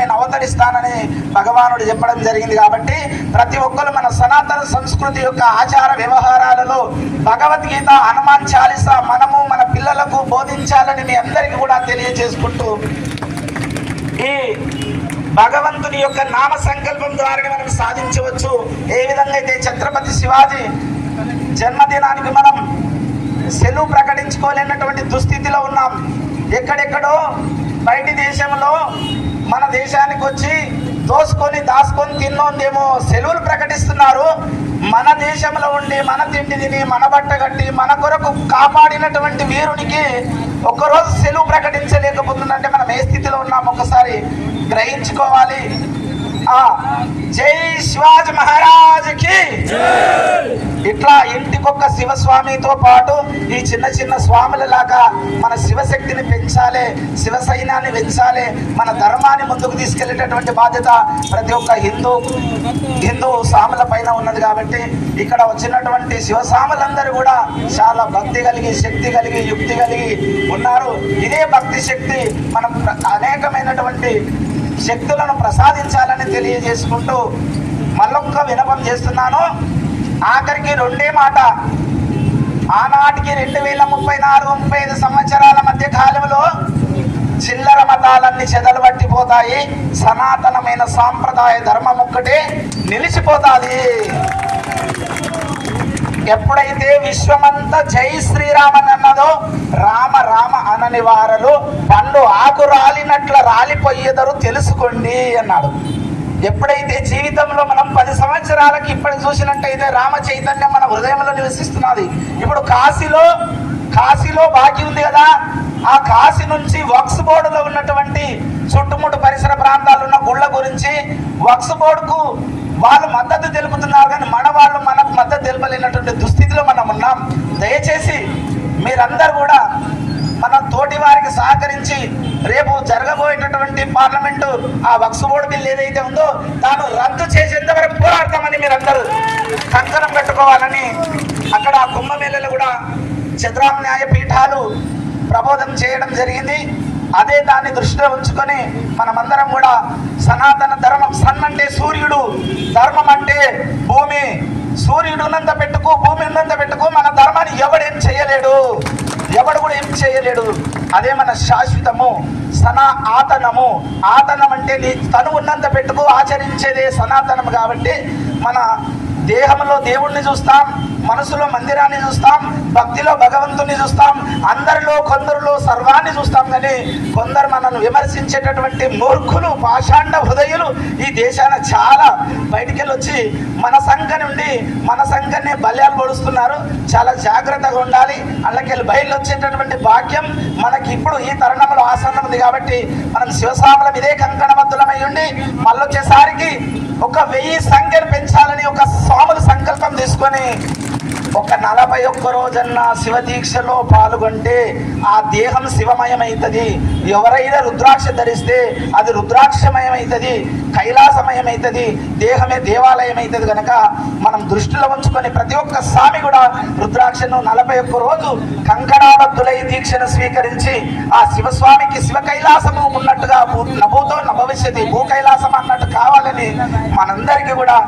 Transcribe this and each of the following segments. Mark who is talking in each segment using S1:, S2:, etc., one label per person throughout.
S1: నేను అవతరిస్తానని భగవానుడు చెప్పడం జరిగింది. కాబట్టి ప్రతి ఒక్కరు మన సనాతన సంస్కృతి యొక్క ఆచార వ్యవహారాలలో భగవద్గీత, హనుమాన్ చాలీసా మనము మన పిల్లలకు బోధించాలని మీ అందరికీ కూడా తెలియజేసుకుంటూ, ఈ భగవంతుని యొక్క నామ సంకల్పం ద్వారా మనం సాధించవచ్చు. ఏ విధంగా అయితే ఛత్రపతి శివాజీ జన్మదినానికి మనం సెలవు ప్రకటించుకోలేనటువంటి దుస్థితిలో ఉన్నాం. ఎక్కడెక్కడో బయటి దేశంలో మన దేశానికి వచ్చి దాచుకొని తిన్నోందేమో సెలవులు ప్రకటిస్తున్నారు. మన దేశంలో ఉండి మన తిండి తిని మన బట్ట కట్టి మన కొరకు కాపాడినటువంటి వీరునికి ఒక్కరోజు సెలవు ప్రకటించలేకపోతుందంటే మనం ఏ స్థితిలో ఉన్నాం ఒకసారి గ్రహించుకోవాలి. జై శివాజీ మహారాజ్కి. ఇట్లా ఇంటికొక్క శివస్వామితో పాటు ఈ చిన్న చిన్న స్వాముల లాగా మన శివశక్తిని పెంచాలి, శివ సైన్యాన్ని పెంచాలి, మన ధర్మాన్ని ముందుకు తీసుకెళ్లేటటువంటి బాధ్యత ప్రతి ఒక్క హిందూ సాముల పైన ఉన్నది. కాబట్టి ఇక్కడ వచ్చినటువంటి శివసాములందరూ కూడా చాలా భక్తి కలిగి, శక్తి కలిగి, యుక్తి కలిగి ఉన్నారు. ఇదే భక్తి శక్తి మనం అనేకమైనటువంటి శక్తులను ప్రసాదించాలని తెలియజేసుకుంటూ మళ్ళొక్క వినపం చేస్తున్నాను. ఆఖరికి రెండే మాట. ఆనాటికి 2034-35 సంవత్సరాల మధ్య కాలంలో చిల్లర మతాలన్నీ చెదలు పట్టిపోతాయి. సనాతనమైన సాంప్రదాయ ధర్మం ఒక్కటే నిలిచిపోతాది. ఎప్పుడైతే విశ్వమంతా జై శ్రీరామ్ అని అన్నదో, రామ రామ అనని వారలు పండు ఆకు రాలినట్ల రాలిపోయేదరు తెలుసుకోండి అన్నాడు. ఎప్పుడైతే జీవితంలో మనం 10 సంవత్సరాలకి ఇప్పటికి చూసినట్టయితే రామ చైతన్యం మన హృదయంలో నివసిస్తున్నది. ఇప్పుడు కాశీలో బాకీ ఉంది కదా, ఆ కాశీ నుంచి వక్స్ బోర్డులో ఉన్నటువంటి చుట్టుముట్టు పరిసర ప్రాంతాలు ఉన్న గుళ్ళ గురించి వక్స్ బోర్డుకు వాళ్ళు మద్దతు తెలుపుతున్నారు, కానీ మన వాళ్ళు మనకు మద్దతు తెలుపలేనటువంటి దుస్థితిలో మనం ఉన్నాం. దయచేసి మీరందరూ కూడా మన తోటి వారికి సహకరించి రేపు జరగబోయేటటువంటి పార్లమెంటు ఆ వక్స్ బోర్డు బిల్ ఏదైతే ఉందో తాను రద్దు చేసేంత వరకు పోరాడతామని మీరందరూ కంకణం కట్టుకోవాలని అక్కడ కుంభమేళలో కూడా చతురాం న్యాయపీఠాలు ప్రబోధం చేయడం జరిగింది. అదే దాన్ని దృష్టిలో ఉంచుకొని మనమందరం కూడా సనాతన ధర్మం, సన్ అంటే సూర్యుడు, ధర్మం అంటే భూమి, సూర్యుడు ఉన్నంత పెట్టుకు, భూమి ఉన్నంత పెట్టుకు మన ధర్మాన్ని ఎవడేం చేయలేడు, ఎవడు కూడా ఏం చేయలేడు. అదే మన శాశ్వతము. సనాతనము, ఆతనం అంటే నీ తను ఉన్నంత పెట్టుకు ఆచరించేదే సనాతనం. కాబట్టి మన దేహంలో దేవుణ్ణి చూస్తాం, మనసులో మందిరాన్ని చూస్తాం, భక్తిలో భగవంతుని చూస్తాం, అందరిలో కొందరిలో సర్వాన్ని చూస్తాం. కానీ కొందరు మనల్ని విమర్శించేటటువంటి మూర్ఖులు, పాషాండ హృదయులు ఈ దేశాన చాలా బయటికి వచ్చి మన సంఘ నుండి మన సంఘాన్ని బల్యాలు పొడుస్తున్నారు. చాలా జాగ్రత్తగా ఉండాలి. అందుకెళ్ళి బయలు వచ్చేటటువంటి భాగ్యం మనకి ఇప్పుడు ఈ తరుణంలో ఆసన్నం ఉంది. కాబట్టి మనం శివస్వాములం ఇదే కంకణబద్ధులమై ఉండి మళ్ళొచ్చేసారికి ఒక 1000 సంఖ్యను పెంచాలని ఒక స్వాములు సంకల్పం తీసుకొని ఒక 41 రోజన్న శివ దీక్షలో పాల్గొంటే ఆ దేహం శివమయమవుతుంది. ఎవరైనా రుద్రాక్ష ధరిస్తే అది రుద్రాక్షమయమవుతుంది, కైలాసమయమవుతుంది, దేహమే దేవాలయం అవుతుంది. కనుక మనం దృష్టిలో ఉంచుకొని ప్రతి ఒక్క స్వామి కూడా రుద్రాక్షను 41 రోజు కంకణాబద్ధులై దీక్షను స్వీకరించి ఆ శివస్వామికి శివ కైలాసము ఉన్నట్టుగా నభూతో నభవిష్యతి, భూ కైలాసం అన్నట్టు కావాలని మనందరికీ కూడా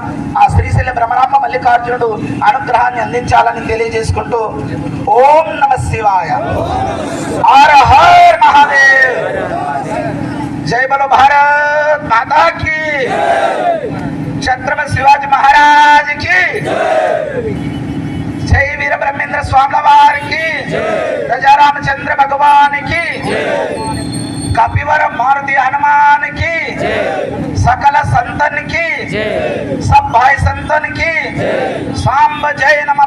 S1: ఆ శ్రీశైల బ్రహ్మరాంబ మల్లికార్జునుడు అనుగ్రహాన్ని అందించాలని తెలియజేసుకుంటూ ఓం నమ శివాయ, హర హర్ మహాదేవ్, జై బలో భారత్ మాతా की, ఛత్రపతి శివాజీ महाराज की, జై వీర బ్రహ్మేంద్ర స్వాముల వారికి, రాజా రామచంద్ర భగవాన్ की, कपिवर मारुति हनुमान की, सकल संतन की, सब भाई संतन की, सांब जय नमः।